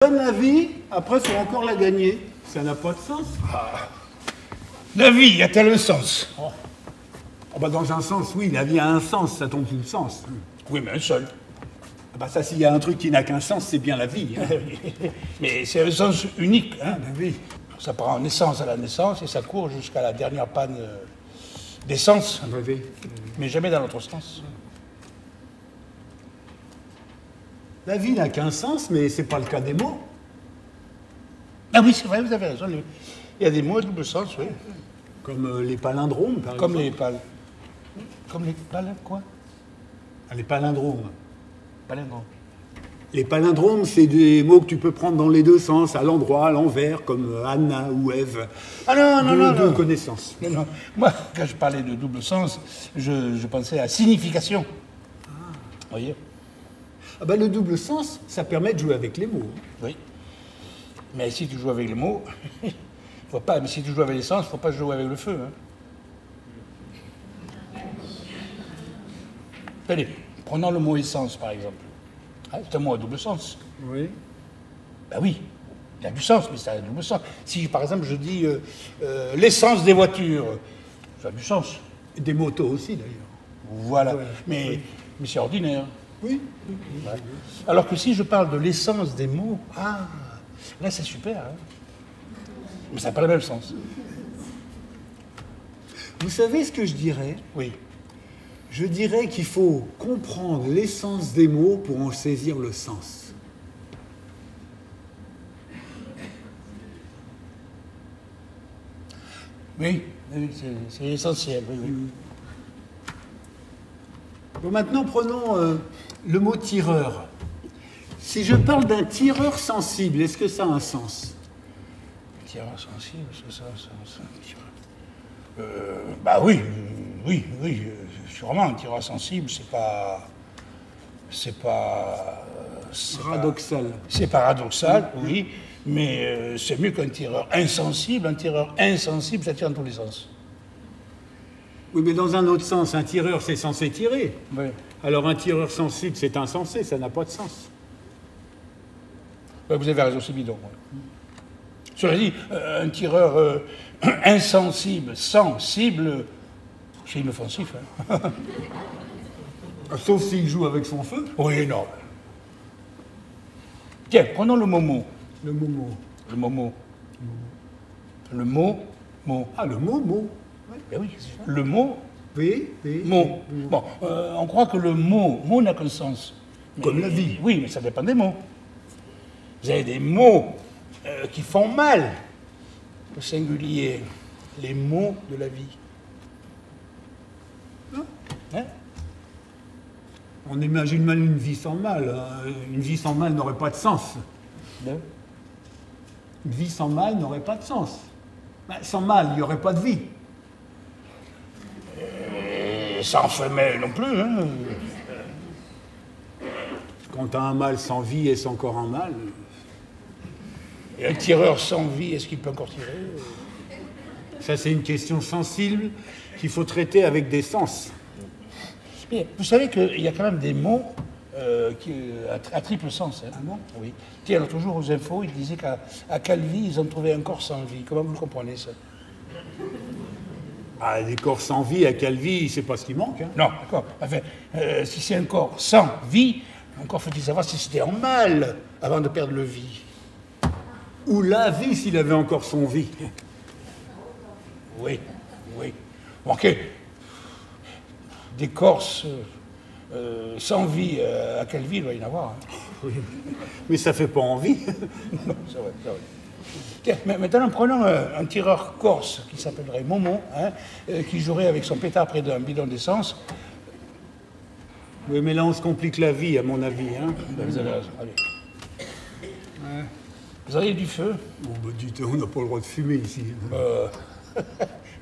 Donne la vie, après il faut encore la gagner. Ça n'a pas de sens. La vie a-t-elle un sens? Oh, bah dans un sens, oui, la vie a un sens, ça tombe sous le sens. Oui, mais un seul. Ah bah ça, s'il y a un truc qui n'a qu'un sens, c'est bien la vie. Hein. Mais c'est un sens unique. Hein? La vie. Ça prend naissance à la naissance et ça court jusqu'à la dernière panne d'essence. La vie. Mais jamais dans l'autre sens. La vie n'a qu'un sens, mais c'est pas le cas des mots. Ah oui, c'est vrai, vous avez raison. Il y a des mots à double sens, oui. Comme les palindromes, par Comme exemple. Comme les quoi? Ah, les palindromes. Palindromes. Les palindromes, c'est des mots que tu peux prendre dans les deux sens, à l'endroit, à l'envers, comme Anna ou Ève. Ah non. Deux connaissances. Non. Moi, quand je parlais de double sens, je pensais à signification. Vous voyez? Ah bah, le double sens, ça permet de jouer avec les mots. Oui. Mais si tu joues avec les mots, faut pas. Mais si tu joues avec l'essence, faut pas jouer avec le feu. Hein. Allez, prenons le mot essence, par exemple. Ah, c'est un mot à double sens. Oui. Ben oui, il a du sens, mais ça a un double sens. Si, par exemple, je dis l'essence des voitures, ça a du sens. Des motos aussi, d'ailleurs. Voilà. Ouais, Mais c'est ordinaire. Oui. Ouais. Alors que si je parle de l'essence des mots, là c'est super. Hein. Mais ça n'a pas le même sens. Vous savez ce que je dirais? Oui. Je dirais qu'il faut comprendre l'essence des mots pour en saisir le sens. Oui, c'est essentiel. Oui. Bon, maintenant, prenons le mot tireur. Si je parle d'un tireur sensible, est-ce que ça a un sens? Tireur sensible, c'est ça, bah oui, sûrement, un tireur sensible, c'est Paradoxal. C'est paradoxal, oui, mais c'est mieux qu'un tireur insensible. Un tireur insensible, ça tire dans tous les sens. Oui, mais dans un autre sens, un tireur, c'est censé tirer. Oui. Alors un tireur sensible, c'est insensé, ça n'a pas de sens. Ouais, vous avez raison, c'est bidon. Ouais. Cela dit, un tireur insensible, sensible, c'est inoffensif. Hein. Sauf s'il joue avec son feu. Oui, non. Tiens, prenons le momo. Le mot. Le momo. Le mot. Ah, le mot. Ben oui, le mot. Oui. Mot. Bon, on croit que le mot n'a qu'un sens. Comme la vie. Oui, mais ça dépend des mots. Vous avez des mots qui font mal, au singulier, les mots de la vie. Hein? On imagine mal une vie sans mal. Hein. Une vie sans mal n'aurait pas de sens. Une vie sans mal n'aurait pas de sens. Ben, sans mal, il n'y aurait pas de vie. Et sans femelle non plus. Hein. Quand tu as un mal sans vie, est-ce encore un mal? Et un tireur sans vie, est-ce qu'il peut encore tirer? Ça, c'est une question sensible qu'il faut traiter avec des sens. Mais vous savez qu'il y a quand même des mots à triple sens. Hein. Ah bon? Oui. Tiens, l'autre jour aux infos, ils disaient qu'à Calvi, ils ont trouvé un corps sans vie. Comment vous le comprenez, ça? Ah, des corps sans vie à Calvi, c'est pas ce qui manque. Hein. Non, d'accord. Enfin, si c'est un corps sans vie, encore faut-il savoir si c'était en mal avant de perdre le vie. Ou la vie s'il avait encore son vie. Oui. Ok. Des corps sans vie à Calvi, il doit y en avoir. Hein. Oui. Mais ça fait pas envie. Non, c'est vrai. Tiens, maintenant, prenons un tireur corse qui s'appellerait Momo, hein, qui jouerait avec son pétard près d'un bidon d'essence. Oui, mais là, on se complique la vie, à mon avis. Hein. Vous avez raison. Allez. Ouais. Vous auriez du feu? Bon, bah, dites, on n'a pas le droit de fumer ici.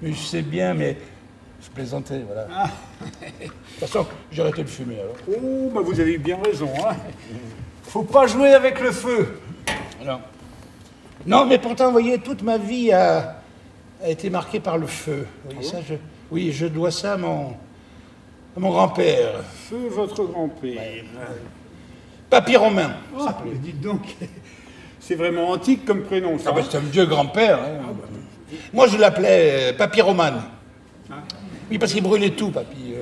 Mais je sais bien, mais je plaisantais, voilà. Ah. De toute façon, j'ai arrêté de fumer, alors. Oh, bah vous avez bien raison. Hein. Faut pas jouer avec le feu. Non, mais pourtant, vous voyez, toute ma vie a été marquée par le feu. Oui, je dois ça à mon grand-père. Feu, votre grand-père. Papy Romain. Ah, mais dites donc, C'est vraiment antique comme prénom, ça. Ah ben, c'est un vieux grand-père. Hein. Moi, je l'appelais Papy Romane. Ah. Oui, parce qu'il brûlait tout, Papy.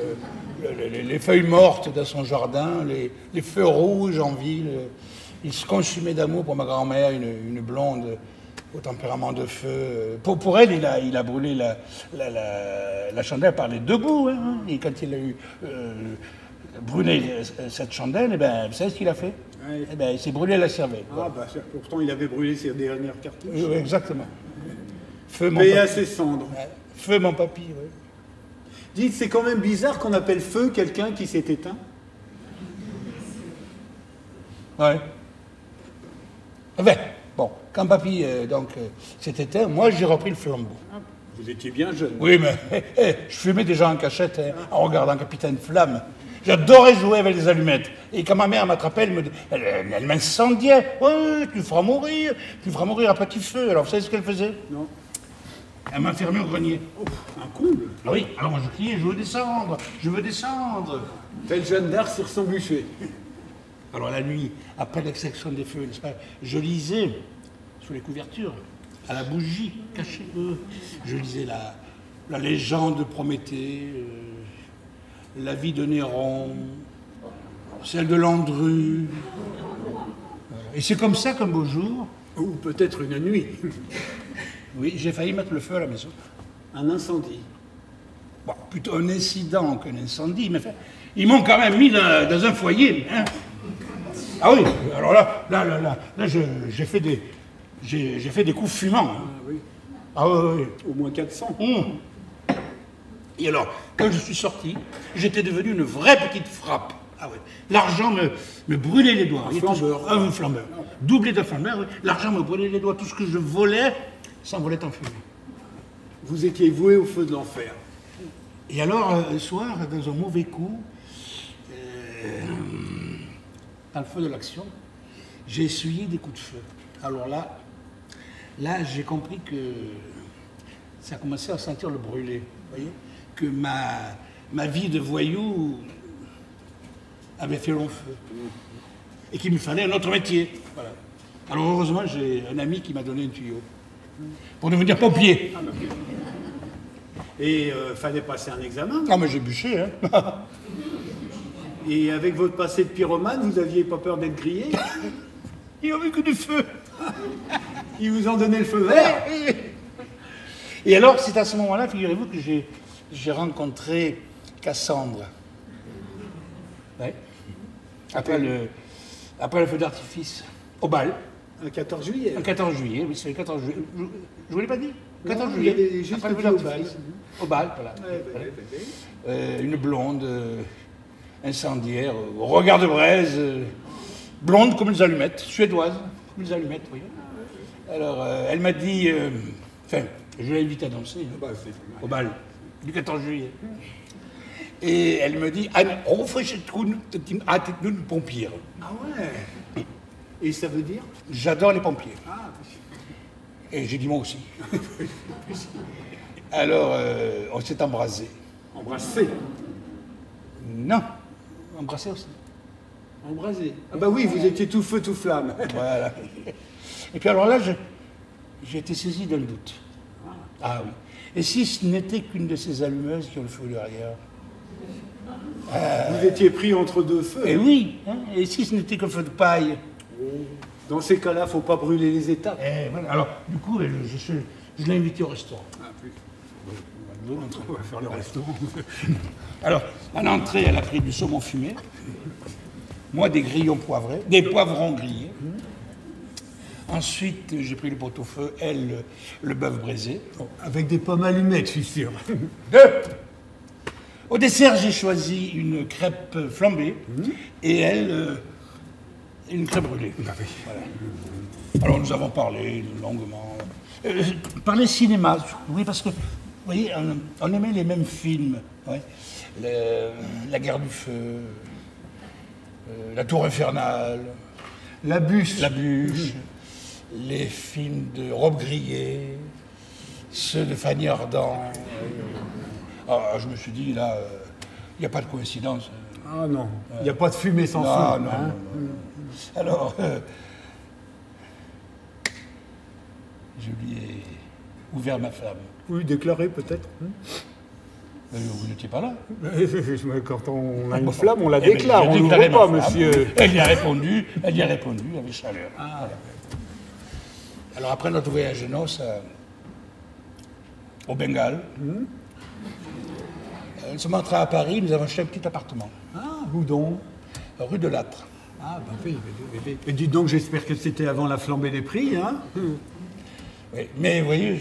Les feuilles mortes dans son jardin, les feux rouges en ville. Il se consumait d'amour pour ma grand-mère, une blonde au tempérament de feu. Pour elle, il a brûlé la chandelle par les deux bouts. Hein. Et quand il a eu brûlé cette chandelle, eh ben, vous savez ce qu'il a fait? Ouais. Eh ben, il s'est brûlé la cervelle. Ah, bah, pourtant, il avait brûlé ses dernières cartouches. Oui, exactement. Feu, mon Paix à papy. ses cendres. Ouais. Feu, mon papy, oui. Dites, c'est quand même bizarre qu'on appelle feu quelqu'un qui s'est éteint. Ouais. Enfin, bon, quand papy s'est éteint, moi j'ai repris le flambeau. Ah, vous étiez bien jeune. Oui, mais je fumais déjà en cachette en regardant Capitaine Flamme. J'adorais jouer avec les allumettes. Et quand ma mère m'attrapait, elle m'incendiait. Ouais, tu feras mourir à petit feu. Alors vous savez ce qu'elle faisait? Non. Elle m'a fermé au grenier. Oh, un comble. Ah oui, alors moi je criais, je veux descendre. Tel Jeanne d'Arc sur son bûcher. Alors la nuit, après l'extinction des feux, n'est-ce pas, je lisais sous les couvertures, à la bougie, cachée, je lisais la légende de Prométhée, la vie de Néron, celle de Landru. Voilà. Et c'est comme ça qu'un beau jour... Ou peut-être une nuit. Oui, j'ai failli mettre le feu à la maison. Un incendie. Bon, plutôt un incident qu'un incendie, mais enfin, ils m'ont quand même mis dans un foyer. Hein. Ah oui, alors là j'ai fait des coups fumants. Hein. Ah oui. Ah oui. Au moins 400. Et alors, quand je suis sorti, j'étais devenu une vraie petite frappe. Ah oui. L'argent me brûlait les doigts. Un flambeur. Un flambeur. Doublé de flambeur, oui. L'argent me brûlait les doigts. Tout ce que je volais s'envolait en fumée. Vous étiez voué au feu de l'enfer. Et alors, un soir, dans un mauvais coup, dans le feu de l'action, j'ai essuyé des coups de feu. Alors là j'ai compris que ça commençait à sentir le brûlé. Vous voyez? Que ma vie de voyou avait fait long feu. Et qu'il me fallait un autre métier. Voilà. Alors heureusement, j'ai un ami qui m'a donné un tuyau. Pour devenir pompier. Et fallait passer un examen. Ah mais j'ai bûché, hein. Et avec votre passé de pyromane, vous n'aviez pas peur d'être grillé? Il n'y avait que du feu. Ils vous ont donné le feu vert. Et alors, c'est à ce moment-là, figurez-vous, que j'ai rencontré Cassandre. Ouais. Après le feu d'artifice, au bal. Un 14 juillet. Un 14 juillet, oui, c'est le 14 juillet. Je ne vous l'ai pas dit? 14 Non, juillet. il y avait juste après le feu dit au d'artifice. Au bal, voilà. Une blonde incendiaire, au regard de braise, blonde comme les allumettes, suédoise, comme les allumettes, vous voyez. Alors, elle m'a dit, enfin, je l'ai invitée à danser au bal du 14 juillet. Et elle me dit, pompier. Ah ouais. Et ça veut dire? J'adore les pompiers. Ah, Et j'ai dit moi aussi. Alors, on s'est embrasé. embrassé. Non, embrassé aussi. Embrasé. Ah bah oui, vous étiez tout feu, tout flamme. Voilà. Et puis alors là, j'ai été saisi d'un doute. Ah oui. Et si ce n'était qu'une de ces allumeuses qui ont le feu derrière? Vous étiez pris entre deux feux. Et oui, hein, et si ce n'était qu'un feu de paille? Dans ces cas-là, il ne faut pas brûler les étapes. Et voilà. Alors, du coup, je l'ai invité au restaurant. Ah, plus. On va faire le restaurant. Alors, à l'entrée, elle a pris du saumon fumé, moi des grillons poivrés, des poivrons grillés. Ensuite, j'ai pris le pot-au-feu, elle, le bœuf braisé. Avec des pommes allumées, je suis sûr. Au dessert, j'ai choisi une crêpe flambée et elle, une crêpe brûlée. Voilà. Alors, nous avons parlé longuement. Parler cinéma, oui, parce que, vous voyez, on aimait les mêmes films. Ouais. La guerre du feu, la tour infernale, La bûche. les films de Rob Grillet, ceux de Fanny Ardant. Je me suis dit, là, il n'y a pas de coïncidence. Ah non, il n'y a pas de fumée sans feu. Non. Alors, Je lui ai ouvert ma flamme. Vous lui déclarez peut-être Vous n'étiez pas là. Quand on a une flamme, on la déclare, on ne l'ouvre pas, monsieur. Elle y a répondu avec chaleur. Ah. Voilà. Alors après notre voyage de noces au Bengale, nous sommes entrés à Paris, nous avons acheté un petit appartement. Ah, où donc? Rue de Lattre. Ah, bah oui. Et dites donc, j'espère que c'était avant la flambée des prix, hein? Oui, mais vous voyez,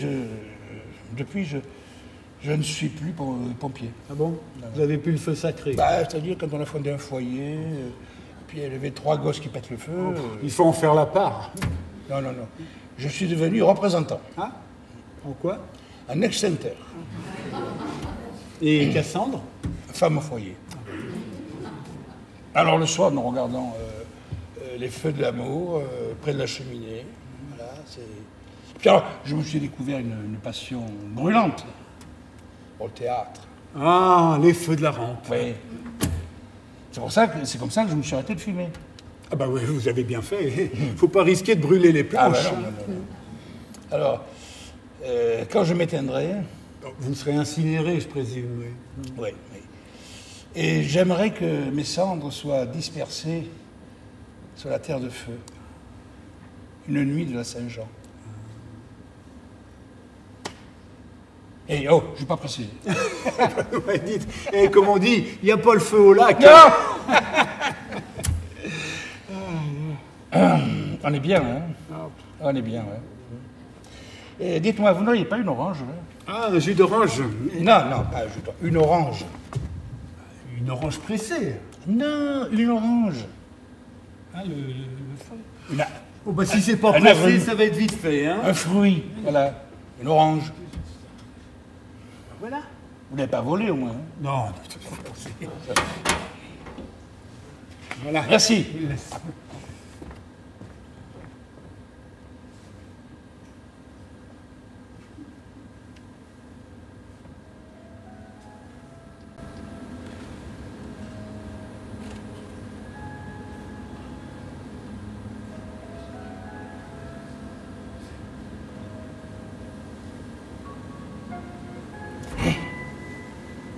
depuis, je ne suis plus pompier. Ah bon? Vous avez plus le feu sacré? C'est-à-dire, quand on a fondé un foyer, puis il y avait 3 gosses qui pètent le feu... Il faut en faire la part. Non. Je suis devenu représentant. Ah? En quoi? Un ex-center. Et Cassandre? Femme au foyer. Alors le soir, nous regardons les feux de l'amour près de la cheminée. Voilà, puis alors, je me suis découvert une passion brûlante pour le théâtre. Ah, les feux de la rampe. Oui. C'est comme ça que je me suis arrêté de fumer. Ah bah oui, vous avez bien fait. Faut pas risquer de brûler les planches. Ah bah non. Alors, quand je m'éteindrai... Vous serez incinéré, je présume. Oui. Et j'aimerais que mes cendres soient dispersées sur la terre de feu. Une nuit de la Saint-Jean. Et oh, je ne suis pas pressé. Ouais, dites, et comme on dit, il n'y a pas le feu au lac. Non. On est bien, hein? On est bien, ouais. Et dites-moi, vous n'auriez pas une orange, hein? Ah, un jus d'orange. Non, pas un jus d'orange. Une orange. Une orange pressée. Non, une orange. Ah, le feu. Oh, bah, si c'est pas pressé, ça va être vite fait, hein? Un fruit, voilà. Une orange. Voilà. Vous n'avez pas volé, au moins, hein? Non, voilà. Merci.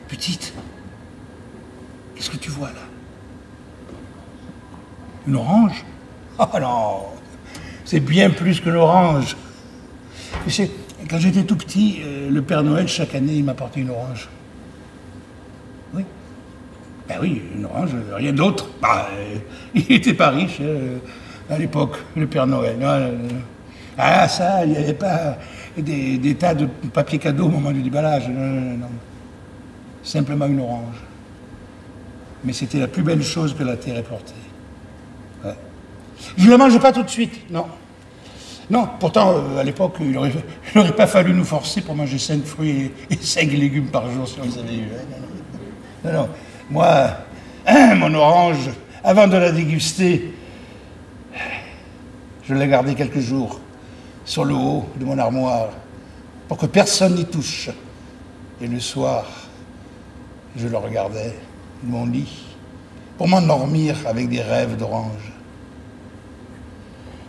Petite, qu'est-ce que tu vois là? Une orange? Oh non, c'est bien plus qu'une orange. Tu sais, quand j'étais tout petit, le Père Noël, chaque année, il m'apportait une orange. Oui. Ben oui, une orange, rien d'autre. Il n'était pas riche à l'époque, le Père Noël. Ah ça, il n'y avait pas des tas de papier cadeau au moment du déballage. Non. Simplement une orange. Mais c'était la plus belle chose que la terre ait portée. Ouais. Je ne la mange pas tout de suite, non. Non, pourtant, à l'époque, il n'aurait pas fallu nous forcer pour manger 5 fruits et 5 légumes par jour si on les avait eu. Non. Moi, mon orange, avant de la déguster, je l'ai gardée quelques jours sur le haut de mon armoire pour que personne n'y touche. Et le soir, je le regardais de mon lit pour m'endormir avec des rêves d'orange.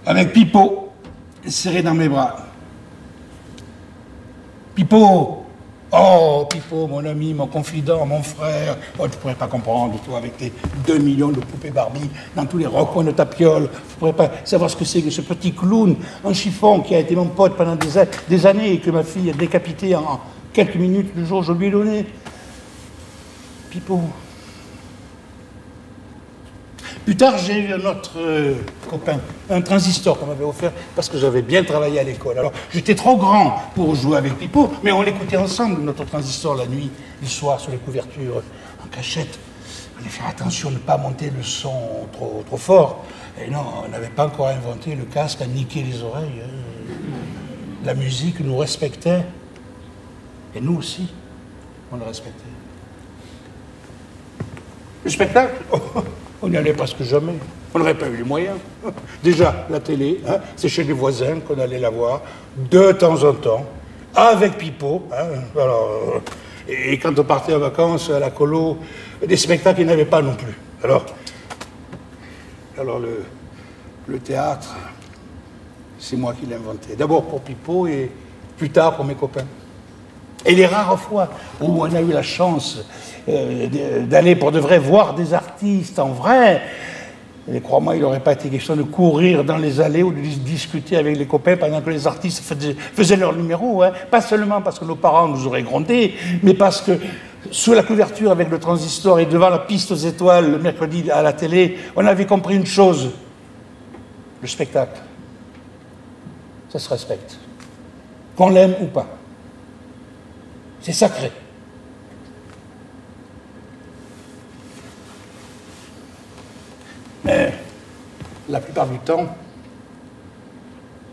Avec Pipo serré dans mes bras. Pipo! Oh, Pipo, mon ami, mon confident, mon frère. Oh, tu ne pourrais pas comprendre, toi, avec tes 2 millions de poupées Barbie dans tous les recoins de ta piole. Tu ne pourrais pas savoir ce que c'est que ce petit clown en chiffon qui a été mon pote pendant des années et que ma fille a décapité en quelques minutes le jour où je lui ai donné. Pipo. Plus tard, j'ai eu un autre copain, un transistor qu'on m'avait offert parce que j'avais bien travaillé à l'école. Alors, j'étais trop grand pour jouer avec Pipo, mais on l'écoutait ensemble, notre transistor, la nuit, le soir, sur les couvertures, en cachette. Il fallait faire attention de ne pas monter le son trop fort. Et non, on n'avait pas encore inventé le casque à niquer les oreilles. La musique nous respectait. Et nous aussi, on le respectait. Le spectacle, on n'y allait presque jamais. On n'aurait pas eu les moyens. Déjà, la télé, c'est chez les voisins qu'on allait la voir, de temps en temps, avec Pipo. Alors, et quand on partait en vacances à la colo, des spectacles, il n'y en avait pas non plus. Alors le théâtre, c'est moi qui l'ai inventé. D'abord pour Pipo et plus tard pour mes copains. Et les rares fois où on a eu la chance d'aller pour de vrai voir des artistes en vrai, et crois-moi, il n'aurait pas été question de courir dans les allées ou de discuter avec les copains pendant que les artistes faisaient leur numéro. Hein. Pas seulement parce que nos parents nous auraient grondé, mais parce que sous la couverture avec le transistor et devant la piste aux étoiles le mercredi à la télé, on avait compris une chose. Le spectacle, ça se respecte. Qu'on l'aime ou pas. C'est sacré. Mais la plupart du temps,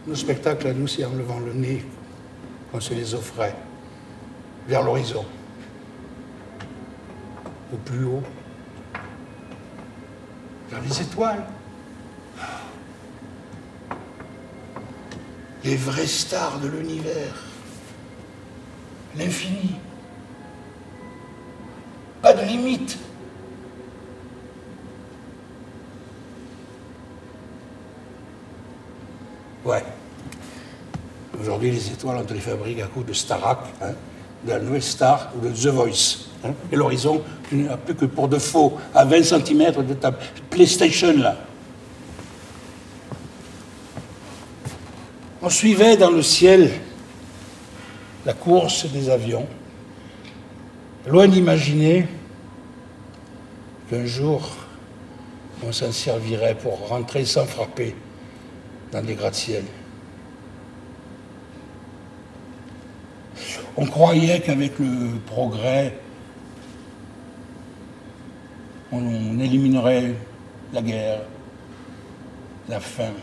nos spectacles à nous, c'est en levant le nez qu'on se les offrait vers l'horizon, au plus haut, vers les étoiles. Les vraies stars de l'univers, l'infini, pas de limite. Ouais. Aujourd'hui, les étoiles, on te les fabrique à coup de Starac, hein, de la nouvelle star ou de The Voice. Hein, et l'horizon, tu n'as plus que pour de faux, à 20 cm de ta PlayStation, là. On suivait dans le ciel la course des avions, loin d'imaginer qu'un jour, on s'en servirait pour rentrer sans frapper dans des gratte-ciel. On croyait qu'avec le progrès, on éliminerait la guerre, la faim,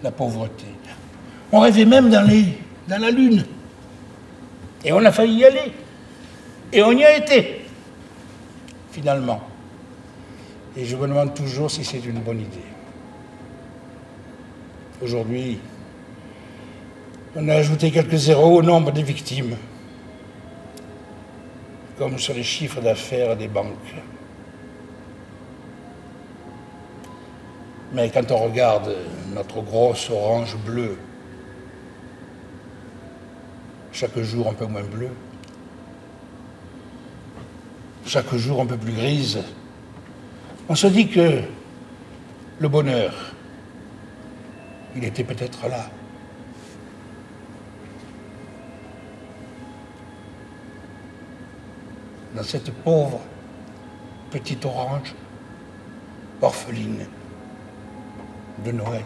la pauvreté. On rêvait même dans la Lune. Et on a failli y aller. Et on y a été, finalement. Et je me demande toujours si c'est une bonne idée. Aujourd'hui, on a ajouté quelques zéros au nombre des victimes, comme sur les chiffres d'affaires des banques. Mais quand on regarde notre grosse orange bleue, chaque jour un peu moins bleue, chaque jour un peu plus grise, on se dit que le bonheur, il était peut-être là. Dans cette pauvre petite orange orpheline de Noël.